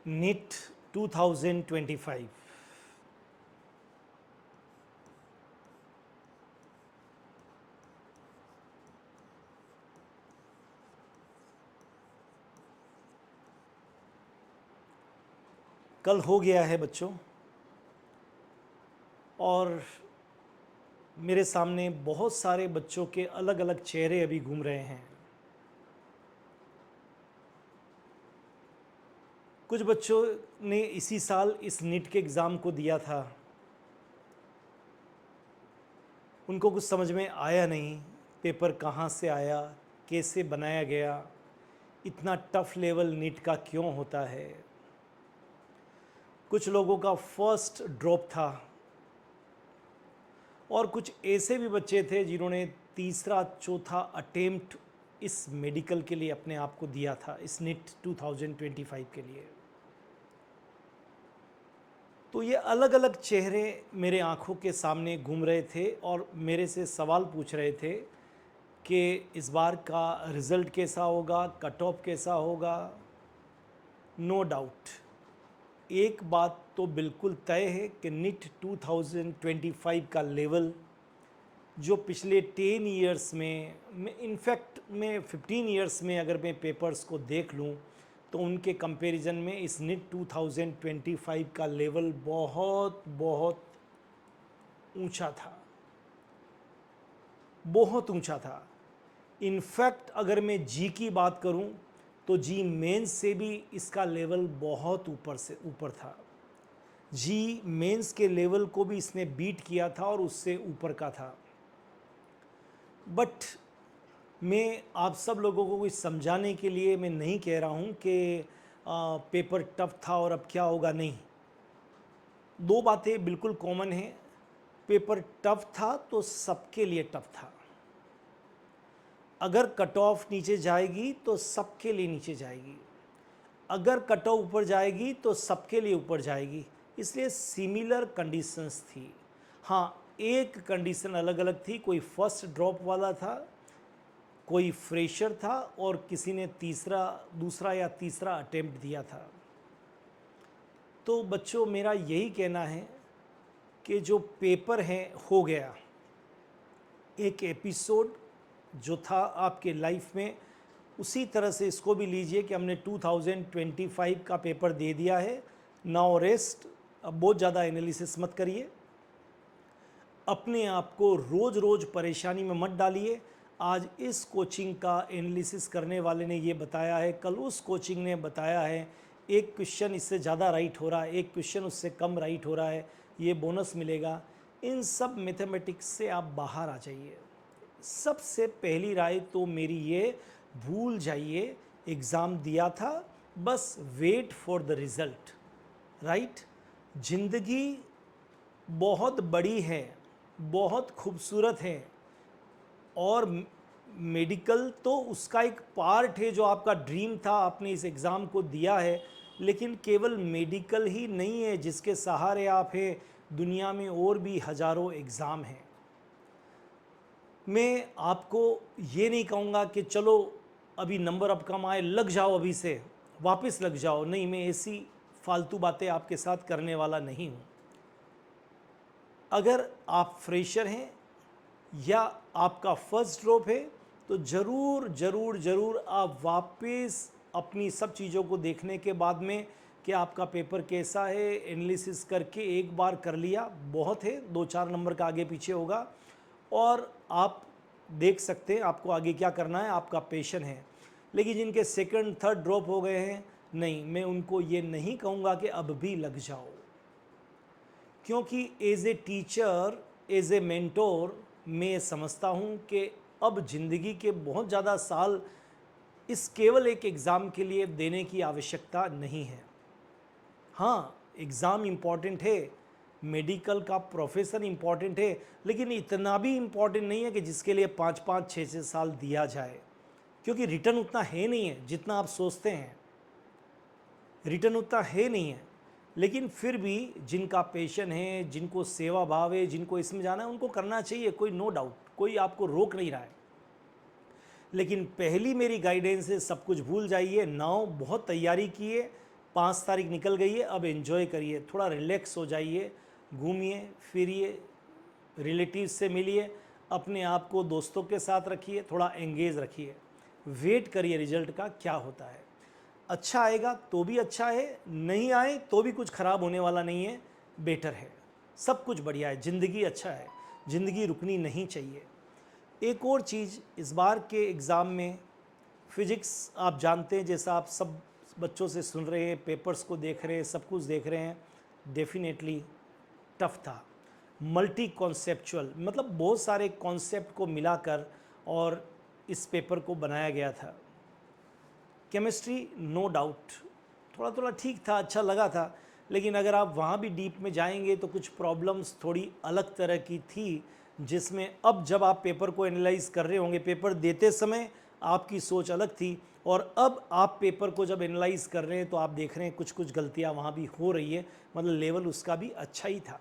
NEET 2025। कल हो गया है बच्चों, और मेरे सामने बहुत सारे बच्चों के अलग अलग चेहरे अभी घूम रहे हैं। कुछ बच्चों ने इसी साल इस नीट के एग्ज़ाम को दिया था, उनको कुछ समझ में आया नहीं पेपर कहाँ से आया, कैसे बनाया गया, इतना टफ लेवल नीट का क्यों होता है। कुछ लोगों का फर्स्ट ड्रॉप था, और कुछ ऐसे भी बच्चे थे जिन्होंने तीसरा चौथा अटेम्प्ट इस मेडिकल के लिए अपने आप को दिया था, इस नीट 2025 के लिए। तो ये अलग अलग चेहरे मेरे आंखों के सामने घूम रहे थे और मेरे से सवाल पूछ रहे थे कि इस बार का रिज़ल्ट कैसा होगा, कट ऑफ कैसा होगा। नो डाउट, एक बात तो बिल्कुल तय है कि नीट 2025 का लेवल जो पिछले 10 ईयर्स में इनफैक्ट मैं 15 ईयर्स में अगर मैं पेपर्स को देख लूँ तो उनके कंपैरिजन में इस नीट 2025 का लेवल बहुत बहुत ऊंचा था, बहुत ऊंचा था। इनफैक्ट अगर मैं जी की बात करूं तो जी मेंस से भी इसका लेवल बहुत ऊपर था। जी मेंस के लेवल को भी इसने बीट किया था और उससे ऊपर का था। बट मैं आप सब लोगों को कुछ समझाने के लिए मैं नहीं कह रहा हूँ कि पेपर टफ था और अब क्या होगा, नहीं। दो बातें बिल्कुल कॉमन हैं। पेपर टफ था तो सबके लिए टफ था। अगर कट ऑफ नीचे जाएगी तो सबके लिए नीचे जाएगी, अगर कट ऑफ ऊपर जाएगी तो सबके लिए ऊपर जाएगी। इसलिए सिमिलर कंडीशंस थी। हाँ, एक कंडीशन अलग अलग थी, कोई फर्स्ट ड्रॉप वाला था, कोई फ्रेशर था, और किसी ने दूसरा या तीसरा अटेम्प्ट दिया था। तो बच्चों, मेरा यही कहना है कि जो पेपर है हो गया, एक एपिसोड जो था आपके लाइफ में, उसी तरह से इसको भी लीजिए कि हमने 2025 का पेपर दे दिया है। Now rest. अब बहुत ज़्यादा एनालिसिस मत करिए, अपने आप को रोज़ रोज़ परेशानी में मत डालिए। आज इस कोचिंग का एनालिसिस करने वाले ने ये बताया है, कल उस कोचिंग ने बताया है, एक क्वेश्चन इससे ज़्यादा राइट हो रहा है, एक क्वेश्चन उससे कम राइट हो रहा है, ये बोनस मिलेगा। इन सब मैथमेटिक्स से आप बाहर आ जाइए। सबसे पहली राय तो मेरी ये, भूल जाइए एग्ज़ाम दिया था, बस wait for the result. Right. जिंदगी बहुत बड़ी है, बहुत खूबसूरत है, और मेडिकल तो उसका एक पार्ट है। जो आपका ड्रीम था, आपने इस एग्ज़ाम को दिया है, लेकिन केवल मेडिकल ही नहीं है जिसके सहारे आप हैं। दुनिया में और भी हज़ारों एग्ज़ाम हैं। मैं आपको ये नहीं कहूँगा कि चलो अभी नंबर अब कम आए, लग जाओ अभी से, वापस लग जाओ। नहीं, मैं ऐसी फालतू बातें आपके साथ करने वाला नहीं हूँ। अगर आप फ्रेशर हैं या आपका फर्स्ट ड्रॉप है तो ज़रूर ज़रूर ज़रूर आप वापस अपनी सब चीज़ों को देखने के बाद में कि आपका पेपर कैसा है, एनालिसिस करके एक बार कर लिया बहुत है, 2-4 नंबर का आगे पीछे होगा, और आप देख सकते हैं आपको आगे क्या करना है, आपका पैशन है। लेकिन जिनके सेकंड थर्ड ड्रॉप हो गए हैं, नहीं, मैं उनको ये नहीं कहूँगा कि अब भी लग जाओ, क्योंकि as a teacher, as a mentor, मैं समझता हूँ कि अब ज़िंदगी के बहुत ज़्यादा साल इस केवल एक एग्ज़ाम के लिए देने की आवश्यकता नहीं है। हाँ, एग्ज़ाम इम्पॉर्टेंट है, मेडिकल का प्रोफेशन इम्पॉर्टेंट है, लेकिन इतना भी इम्पॉर्टेंट नहीं है कि जिसके लिए 5-5 6-6 साल दिया जाए, क्योंकि रिटर्न उतना है नहीं है जितना आप सोचते हैं। रिटर्न उतना है नहीं है, लेकिन फिर भी जिनका पैशन है, जिनको सेवा भाव है, जिनको इसमें जाना है, उनको करना चाहिए, कोई नो डाउट, कोई आपको रोक नहीं रहा है। लेकिन पहली मेरी गाइडेंस है, सब कुछ भूल जाइए। नाउ बहुत तैयारी किए, 5 तारीख निकल गई है, अब एंजॉय करिए, थोड़ा रिलैक्स हो जाइए, घूमिए फिरिए, रिलेटिव्स से मिलिए, अपने आप को दोस्तों के साथ रखिए, थोड़ा एंगेज रखिए, वेट करिए रिजल्ट का क्या होता है। अच्छा आएगा तो भी अच्छा है, नहीं आए तो भी कुछ ख़राब होने वाला नहीं है, बेटर है, सब कुछ बढ़िया है, ज़िंदगी अच्छा है, ज़िंदगी रुकनी नहीं चाहिए। एक और चीज़, इस बार के एग्ज़ाम में फिज़िक्स आप जानते हैं, जैसा आप सब बच्चों से सुन रहे हैं, पेपर्स को देख रहे हैं, सब कुछ देख रहे हैं, डेफिनेटली टफ था। मल्टी कॉन्सेप्चुअल, मतलब बहुत सारे कॉन्सेप्ट को मिलाकर और इस पेपर को बनाया गया था। केमिस्ट्री नो डाउट थोड़ा थोड़ा ठीक था, अच्छा लगा था, लेकिन अगर आप वहाँ भी डीप में जाएंगे तो कुछ प्रॉब्लम्स थोड़ी अलग तरह की थी, जिसमें अब जब आप पेपर को एनालाइज कर रहे होंगे, पेपर देते समय आपकी सोच अलग थी, और अब आप पेपर को जब एनालाइज कर रहे हैं तो आप देख रहे हैं कुछ कुछ गलतियाँ वहाँ भी हो रही है, मतलब लेवल उसका भी अच्छा ही था।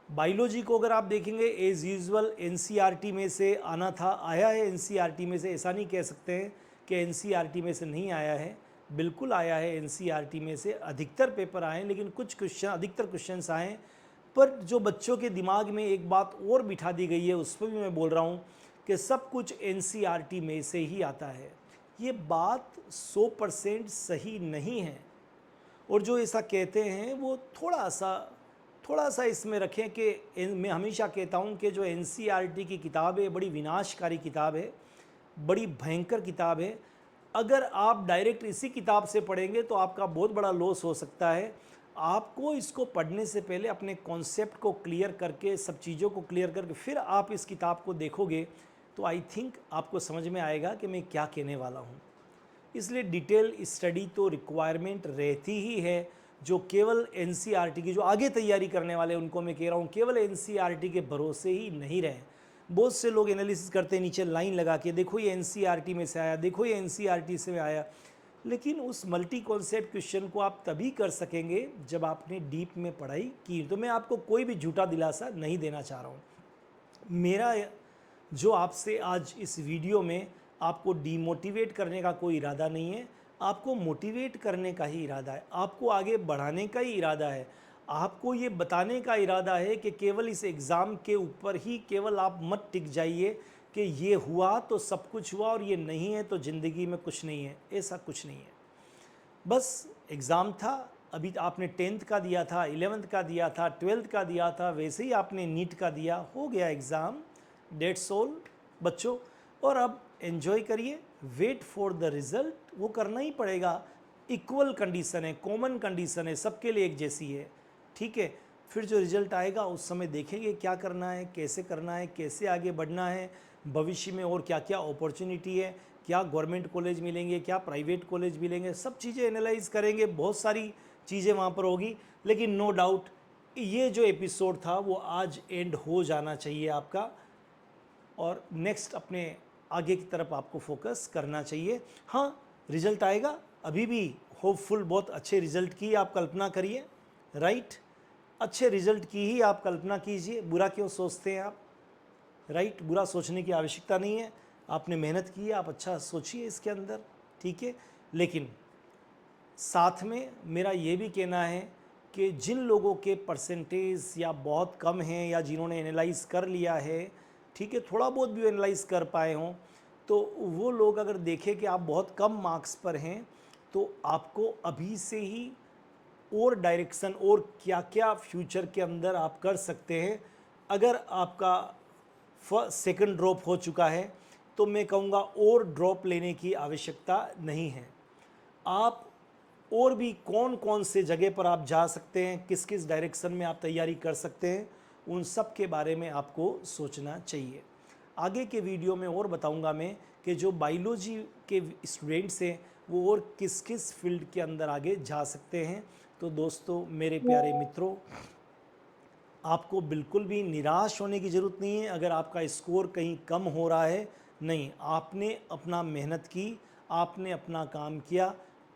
बायोलॉजी को अगर आप देखेंगे एज़ यूजुअल एनसीईआरटी में से आना था, आया है एनसीईआरटी में से, ऐसा नहीं कह सकते हैं कि एनसीईआरटी में से नहीं आया है, बिल्कुल आया है एनसीईआरटी में से, अधिकतर पेपर आए हैं, लेकिन कुछ क्वेश्चन, अधिकतर क्वेश्चंस आए हैं, पर जो बच्चों के दिमाग में एक बात और बिठा दी गई है उस पर भी मैं बोल रहा हूँ कि सब कुछ एनसीईआरटी में से ही आता है। ये बात 100% सही नहीं है, और जो ऐसा कहते हैं वो थोड़ा सा इसमें रखें कि मैं हमेशा कहता हूँ कि जो एनसीईआरटी की किताब है बड़ी विनाशकारी किताब है, बड़ी भयंकर किताब है। अगर आप डायरेक्ट इसी किताब से पढ़ेंगे तो आपका बहुत बड़ा लॉस हो सकता है। आपको इसको पढ़ने से पहले अपने कॉन्सेप्ट को क्लियर करके, सब चीज़ों को क्लियर करके फिर आप इस किताब को देखोगे तो आई थिंक आपको समझ में आएगा कि मैं क्या कहने वाला हूँ। इसलिए डिटेल स्टडी तो रिक्वायरमेंट रहती ही है। जो केवल एनसीईआरटी की जो आगे तैयारी करने वाले उनको मैं कह रहा हूँ, केवल एनसीईआरटी के भरोसे ही नहीं रहें। बहुत से लोग एनालिसिस करते हैं नीचे लाइन लगा के, देखो ये एनसीईआरटी में से आया, देखो ये एनसीईआरटी से आया, लेकिन उस मल्टी कॉन्सेप्ट क्वेश्चन को आप तभी कर सकेंगे जब आपने डीप में पढ़ाई की। तो मैं आपको कोई भी झूठा दिलासा नहीं देना चाह रहा हूँ। मेरा जो आपसे आज इस वीडियो में आपको डीमोटिवेट करने का कोई इरादा नहीं है, आपको मोटिवेट करने का ही इरादा है, आपको आगे बढ़ाने का ही इरादा है, आपको ये बताने का इरादा है कि केवल इस एग्ज़ाम के ऊपर ही केवल आप मत टिक जाइए कि ये हुआ तो सब कुछ हुआ और ये नहीं है तो ज़िंदगी में कुछ नहीं है। ऐसा कुछ नहीं है। बस एग्ज़ाम था, अभी आपने 10th का दिया था, 11th का दिया था, 12th का दिया था, वैसे ही आपने नीट का दिया, हो गया एग्ज़ाम, डेट्स ऑल बच्चों। और अब एंजॉय करिए, वेट फॉर द रिज़ल्ट, वो करना ही पड़ेगा। इक्वल कंडीशन है, कॉमन कंडीशन है, सबके लिए एक जैसी है, ठीक है। फिर जो रिज़ल्ट आएगा उस समय देखेंगे क्या करना है, कैसे आगे बढ़ना है, भविष्य में और क्या क्या अपॉर्चुनिटी है, क्या गवर्नमेंट कॉलेज मिलेंगे, क्या प्राइवेट कॉलेज मिलेंगे, सब चीज़ें एनालाइज करेंगे, बहुत सारी चीज़ें वहाँ पर होगी। लेकिन नो डाउट ये जो एपिसोड था वो आज एंड हो जाना चाहिए आपका, और नेक्स्ट अपने आगे की तरफ आपको फोकस करना चाहिए। हाँ, रिज़ल्ट आएगा, अभी भी होपफुल, बहुत अच्छे रिज़ल्ट की आप कल्पना करिए, राइट, अच्छे रिज़ल्ट की ही आप कल्पना कीजिए। बुरा क्यों सोचते हैं आप, राइट, बुरा सोचने की आवश्यकता नहीं है, आपने मेहनत की है, आप अच्छा सोचिए इसके अंदर, ठीक है। लेकिन साथ में मेरा ये भी कहना है कि जिन लोगों के परसेंटेज या बहुत कम हैं या जिन्होंने एनालाइज कर लिया है, ठीक है, थोड़ा बहुत भी एनालाइज कर पाए हों, तो वो लोग अगर देखें कि आप बहुत कम मार्क्स पर हैं तो आपको अभी से ही और डायरेक्शन और क्या क्या फ्यूचर के अंदर आप कर सकते हैं। अगर आपका सेकंड ड्रॉप हो चुका है तो मैं कहूँगा और ड्रॉप लेने की आवश्यकता नहीं है। आप और भी कौन कौन से जगह पर आप जा सकते हैं, किस किस डायरेक्शन में आप तैयारी कर सकते हैं, उन सब के बारे में आपको सोचना चाहिए। आगे के वीडियो में और बताऊंगा मैं कि जो बायोलॉजी के स्टूडेंट्स हैं वो और किस किस फील्ड के अंदर आगे जा सकते हैं। तो दोस्तों, मेरे प्यारे मित्रों, आपको बिल्कुल भी निराश होने की ज़रूरत नहीं है अगर आपका स्कोर कहीं कम हो रहा है। नहीं, आपने अपना मेहनत की, आपने अपना काम किया।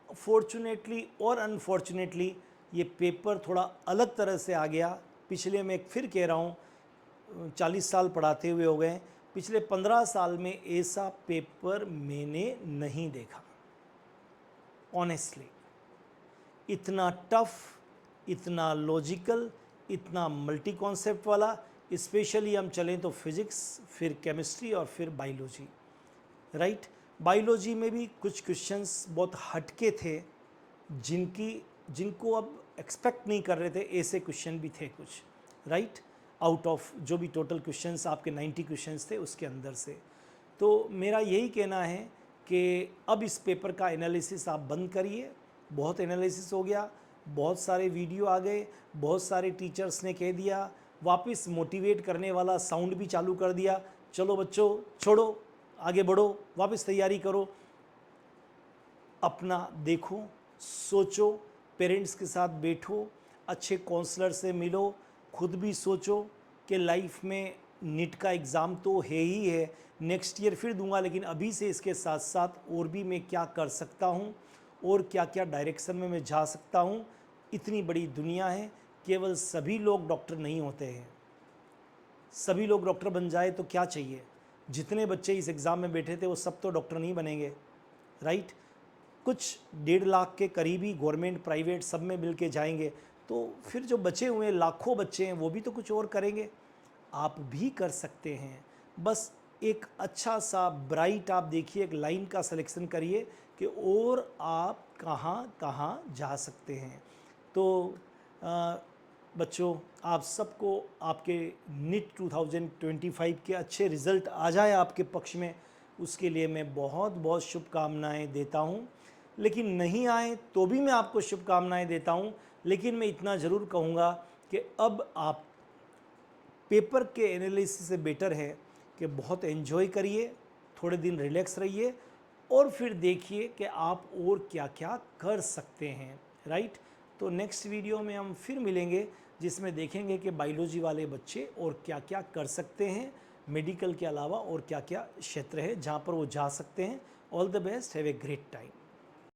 फॉर्चुनेटली और अनफॉर्चुनेटली ये पेपर थोड़ा अलग तरह से आ गया। पिछले, मैं फिर कह रहा हूँ, 40 साल पढ़ाते हुए हो गए, पिछले 15 साल में ऐसा पेपर मैंने नहीं देखा ऑनेस्टली। इतना टफ, इतना लॉजिकल, इतना मल्टी कॉन्सेप्ट वाला, स्पेशली हम चलें तो फिज़िक्स, फिर केमिस्ट्री और फिर बायोलॉजी, राइट। बायोलॉजी में भी कुछ क्वेश्चंस बहुत हटके थे जिनको अब एक्सपेक्ट नहीं कर रहे थे, ऐसे क्वेश्चन भी थे कुछ, राइट। आउट ऑफ जो भी टोटल क्वेश्चंस आपके 90 क्वेश्चंस थे उसके अंदर से। तो मेरा यही कहना है कि अब इस पेपर का एनालिसिस आप बंद करिए, बहुत एनालिसिस हो गया, बहुत सारे वीडियो आ गए, बहुत सारे टीचर्स ने कह दिया, वापस मोटिवेट करने वाला साउंड भी चालू कर दिया, चलो बच्चों छोड़ो, आगे बढ़ो, वापस तैयारी करो। अपना देखो, सोचो, पेरेंट्स के साथ बैठो, अच्छे काउंसलर से मिलो, खुद भी सोचो कि लाइफ में नीट का एग्ज़ाम तो है ही है, नेक्स्ट ईयर फिर दूंगा, लेकिन अभी से इसके साथ साथ और भी मैं क्या कर सकता हूँ और क्या क्या डायरेक्शन में मैं जा सकता हूँ। इतनी बड़ी दुनिया है, केवल सभी लोग डॉक्टर नहीं होते हैं। सभी लोग डॉक्टर बन जाए तो क्या चाहिए? जितने बच्चे इस एग्ज़ाम में बैठे थे वो सब तो डॉक्टर नहीं बनेंगे, राइट। कुछ 1.5 लाख के करीबी गवर्नमेंट प्राइवेट सब में मिल के जाएंगे, तो फिर जो बचे हुए लाखों बच्चे हैं वो भी तो कुछ और करेंगे। आप भी कर सकते हैं, बस एक अच्छा सा ब्राइट आप देखिए, एक लाइन का सिलेक्शन करिए कि और आप कहाँ कहाँ जा सकते हैं। तो बच्चों, आप सबको आपके नीट 2025 के अच्छे रिज़ल्ट आ जाए आपके पक्ष में, उसके लिए मैं बहुत बहुत शुभकामनाएं देता हूं। लेकिन नहीं आए तो भी मैं आपको शुभकामनाएं देता हूं, लेकिन मैं इतना ज़रूर कहूँगा कि अब आप पेपर के एनालिसिस से बेटर है कि बहुत एंजॉय करिए, थोड़े दिन रिलैक्स रहिए और फिर देखिए कि आप और क्या क्या कर सकते हैं, राइट। तो नेक्स्ट वीडियो में हम फिर मिलेंगे, जिसमें देखेंगे कि बायोलॉजी वाले बच्चे और क्या क्या कर सकते हैं, मेडिकल के अलावा और क्या क्या क्षेत्र है जहाँ पर वो जा सकते हैं। All the best, have a great time.